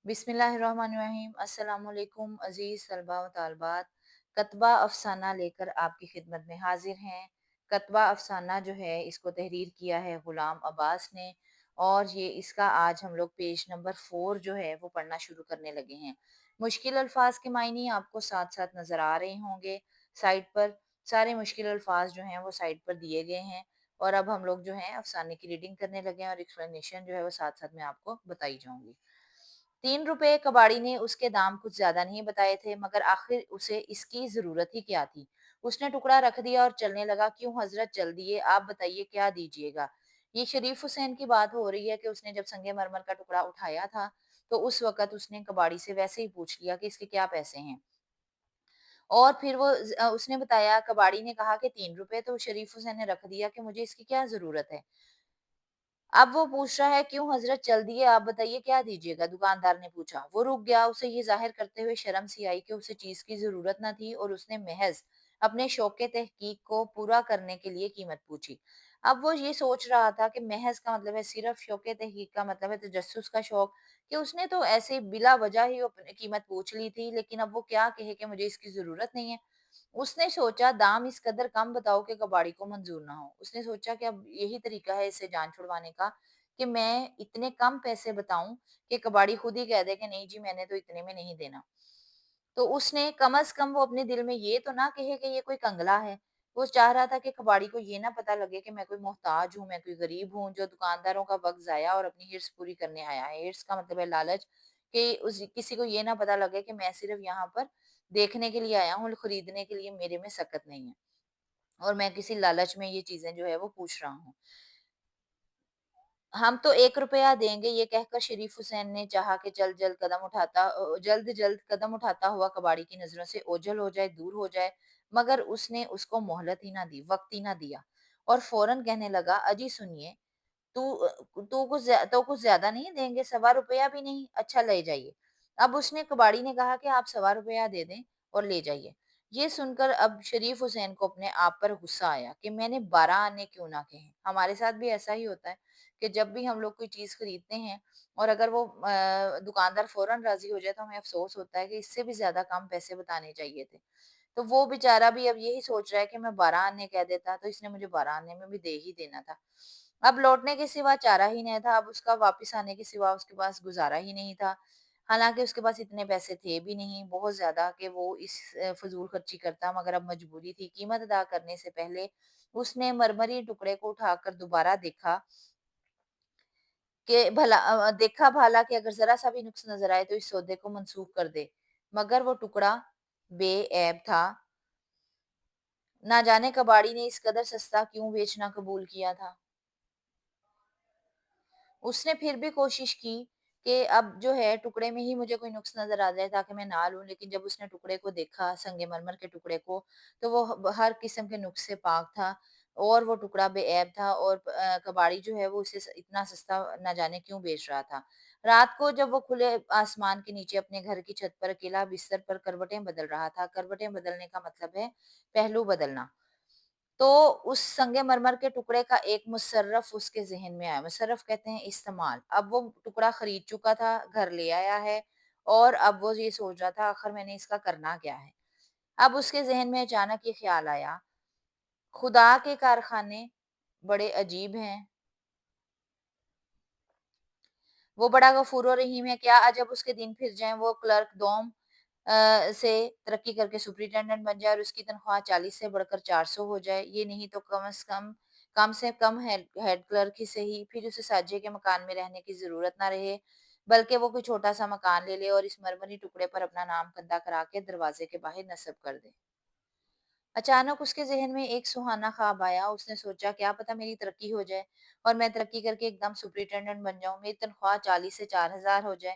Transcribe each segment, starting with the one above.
बिस्मिल्लाहिर्रहमानिर्रहीम। अस्सलाम वालेकुम अजीज तलबा व तालबात। कतबा अफसाना लेकर आपकी खिदमत में हाजिर हैं। कतबा अफसाना जो है इसको तहरीर किया है गुलाम अब्बास ने, और ये इसका आज हम लोग पेज नंबर 4 जो है वो पढ़ना शुरू करने लगे हैं। मुश्किल अल्फाज के मायने आपको साथ साथ नज़र आ रहे होंगे साइड पर। सारे मुश्किल अल्फाज जो हैं वो साइड पर दिए गए हैं, और अब हम लोग जो है अफसाने की रीडिंग करने लगे हैं और एक्सप्लेनेशन जो है वो साथ साथ मैं आपको बताई जाऊंगी। 3 रुपए कबाड़ी ने उसके दाम कुछ ज्यादा नहीं बताए थे, मगर आखिर उसे इसकी जरूरत ही क्या थी। उसने टुकड़ा रख दिया और चलने लगा। क्यों हजरत, चल दिए, आप बताइए क्या दीजिएगा। ये शरीफ हुसैन की बात हो रही है कि उसने जब संगे मरमर का टुकड़ा उठाया था तो उस वक्त उसने कबाड़ी से वैसे ही पूछ लिया कि इसके क्या पैसे हैं। और फिर वो उसने बताया, कबाड़ी ने कहा कि 3 रुपए, तो शरीफ हुसैन ने रख दिया कि मुझे इसकी क्या जरूरत है। अब वो पूछ रहा है, क्यों हजरत, चल दिए, आप बताइए क्या दीजिएगा। दुकानदार ने पूछा। वो रुक गया। उसे ये जाहिर करते हुए शर्म सी आई कि उसे चीज की जरूरत न थी, और उसने महज अपने शौक तहकीक को पूरा करने के लिए कीमत पूछी। अब वो ये सोच रहा था कि महज का मतलब है सिर्फ शौक तहकीक का मतलब है तजस्सुस का शौक, कि उसने तो ऐसे बिला वजह ही कीमत पूछ ली थी, लेकिन अब वो क्या कहे कि मुझे इसकी जरूरत नहीं है। उसने सोचा, दाम इस कदर कम बताओ कि कबाड़ी को मंजूर ना हो। उसने सोचा कि अब यही तरीका है इससे जान छुड़वाने का, कि मैं इतने कम पैसे बताऊं कि कबाड़ी खुद ही कह दे कि नहीं जी, मैंने तो इतने में नहीं देना। तो उसने कम से कम वो अपने दिल में ये तो ना कहे कि ये कोई कंगला है। वो चाह रहा था कि कबाड़ी को ये ना पता लगे कि मैं कोई मोहताज हूँ, मैं कोई गरीब हूँ जो दुकानदारों का वक्त जाया और अपनी हिर्स पूरी करने आया है। हिर्स का मतलब है लालच, कि उस किसी को ये ना पता लगे कि मैं सिर्फ यहाँ पर देखने के लिए आया हूँ, खरीदने के लिए मेरे में सकत नहीं है, और मैं किसी लालच में ये चीजें जो है वो पूछ रहा हूँ। हम तो 1 रुपया देंगे, ये कहकर शरीफ हुसैन ने चाहा कि जल्द जल्द कदम उठाता हुआ कबाड़ी की नजरों से ओझल हो जाए, दूर हो जाए, मगर उसने उसको मोहलत ही ना दी, वक्त ही ना दिया, और फौरन कहने लगा, अजी सुनिए, तो कुछ ज्यादा नहीं देंगे, 1.25 रुपया भी नहीं, अच्छा ले जाइए। अब उसने कबाड़ी ने कहा कि आप 1.25 रुपया दे दें और ले जाइए। ये सुनकर अब शरीफ हुसैन को अपने आप पर गुस्सा आया कि मैंने 12 आने क्यों ना कहे। हमारे साथ भी ऐसा ही होता है कि जब भी हम लोग कोई चीज खरीदते हैं और अगर वो दुकानदार फौरन राजी हो जाए तो हमें अफसोस होता है कि इससे भी ज्यादा कम पैसे बताने चाहिए थे। तो वो बेचारा भी अब यही सोच रहा है कि मैं 12 आने कह देता तो इसने मुझे 12 आने में भी दे ही देना था। अब लौटने के सिवा चारा ही नहीं था, अब उसका वापस आने के सिवा उसके पास गुजारा ही नहीं था। हालांकि उसके पास इतने पैसे थे भी नहीं बहुत ज्यादा कि वो इस फजूल खर्ची करता, मगर अब मजबूरी थी। कीमत अदा करने से पहले उसने मरमरी टुकड़े को उठाकर दोबारा देखा कि देखा भला कि अगर जरा सा भी नुक्स नजर आए तो इस सौदे को मंसूख कर दे, मगर वो टुकड़ा बेऐब था। ना जाने कबाड़ी ने इस कदर सस्ता क्यों बेचना कबूल किया था। उसने फिर भी कोशिश की कि अब जो है टुकड़े में ही मुझे कोई नुक्स नज़र आ जाए ताकि मैं ना लूँ, लेकिन जब उसने टुकड़े को देखा, संगमरमर के टुकड़े को, तो वो हर किस्म के नुक्स से पाक था, और वो टुकड़ा बेऐब था, और कबाड़ी जो है वो उसे इतना सस्ता ना जाने क्यों बेच रहा था। रात को जब वो खुले आसमान के नीचे अपने घर की छत पर अकेला बिस्तर पर करवटें बदल रहा था, करवटें बदलने का मतलब है पहलू बदलना, तो उस संगमरमर के टुकड़े का एक मुसर्रफ उसके ज़हन में आया। मुसर्रफ कहते हैं इस्तेमाल। अब वो टुकड़ा खरीद चुका था, घर ले आया है, और अब वो ये सोच रहा था आखिर मैंने इसका करना क्या है। अब उसके ज़हन में अचानक ये ख्याल आया, खुदा के कारखाने बड़े अजीब हैं। वो बड़ा गफूर रहीम है, क्या अजब उसके दिन फिर जाएं, वो क्लर्क दोम से तरक्की करके सुपरिटेंडेंट बन जाए और उसकी तनख्वाह 40 से बढ़कर 400 हो जाए। ये नहीं तो कम से कम हेड क्लर्क ही सही, फिर उसे साजे के मकान में रहने की जरूरत ना रहे, बल्कि वो कोई छोटा सा मकान ले ले और इस मरमरी टुकड़े पर अपना नाम कंधा करा के दरवाजे के बाहर नस्ब कर दे। अचानक उसके ज़हन में एक सुहाना ख्वाब आया। उसने सोचा, क्या पता मेरी तरक्की हो जाए और मैं तरक्की करके एकदम सुपरिटेंडेंट बन जाऊँ। मेरी तनख्वाह 40 से 4000 हो जाए,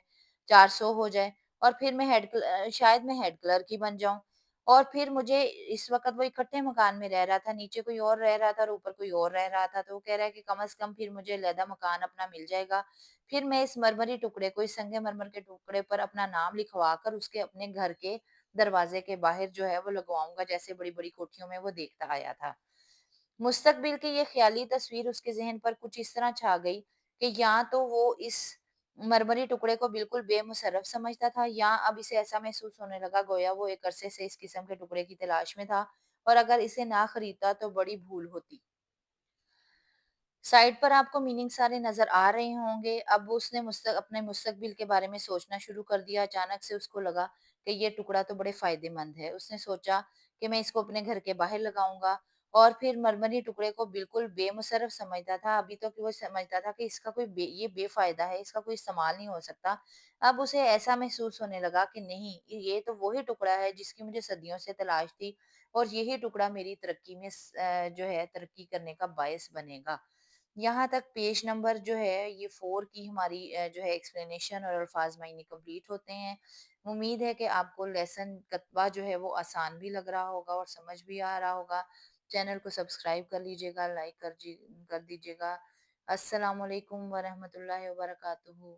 400 हो जाए, और फिर मैं शायद मैं हेड क्लर्क ही बन जाऊँ। और फिर मुझे इस वक़्त वो इकट्ठे मकान में रह रहा था, नीचे कोई और रह रहा था और ऊपर कोई और रह रहा था। तो वो कह रहा है कि कम से कम फिर मुझे अलहदा मकान अपना मिल जाएगा। फिर मैं इस मरमरी टुकड़े को, इस संगमरमर के टुकड़े पर अपना नाम लिखवा कर उसके अपने घर के दरवाजे के बाहर जो है वो लगवाऊंगा, जैसे बड़ी-बड़ी कोठियों में वो देखता आया था। मुस्तकबिल की ये ख्याली तस्वीर उसके ज़हन पर कुछ इस तरह छा गई कि या तो वो इस मरमरी टुकड़े को बिल्कुल बेमुशर्रफ समझता था या अब इसे ऐसा महसूस होने लगा गोया वो एक अरसे से इस किस्म के टुकड़े की तलाश में था और अगर इसे ना खरीदता तो बड़ी भूल होती। साइट पर आपको मीनिंग सारे नज़र आ रहे होंगे। अब उसने अपने मुस्तकबिल के बारे में सोचना शुरू कर दिया। अचानक से उसको लगा कि ये टुकड़ा तो बड़े फ़ायदेमंद है। उसने सोचा कि मैं इसको अपने घर के बाहर लगाऊँगा और फिर मरमरी टुकड़े को बिल्कुल बेमुशर्रफ समझता था। अभी तो कि वो समझता था कि इसका कोई ये बेफ़ायदा है, इसका कोई इस्तेमाल नहीं हो सकता। अब उसे ऐसा महसूस होने लगा कि नहीं, ये तो वही टुकड़ा है जिसकी मुझे सदियों से तलाश थी और यही टुकड़ा मेरी तरक्की में जो है तरक्की करने का बायस बनेगा। यहाँ तक पेज नंबर जो है ये 4 की हमारी जो है एक्सप्लेनेशन और अल्फाज मायने कंप्लीट होते हैं। उम्मीद है कि आपको लेसन कतबा जो है वो आसान भी लग रहा होगा और समझ भी आ रहा होगा। चैनल को सब्सक्राइब कर लीजिएगा, लाइक कर दीजिएगा। अस्सलाम वालेकुम व रहमतुल्लाहि व बरकातुहू।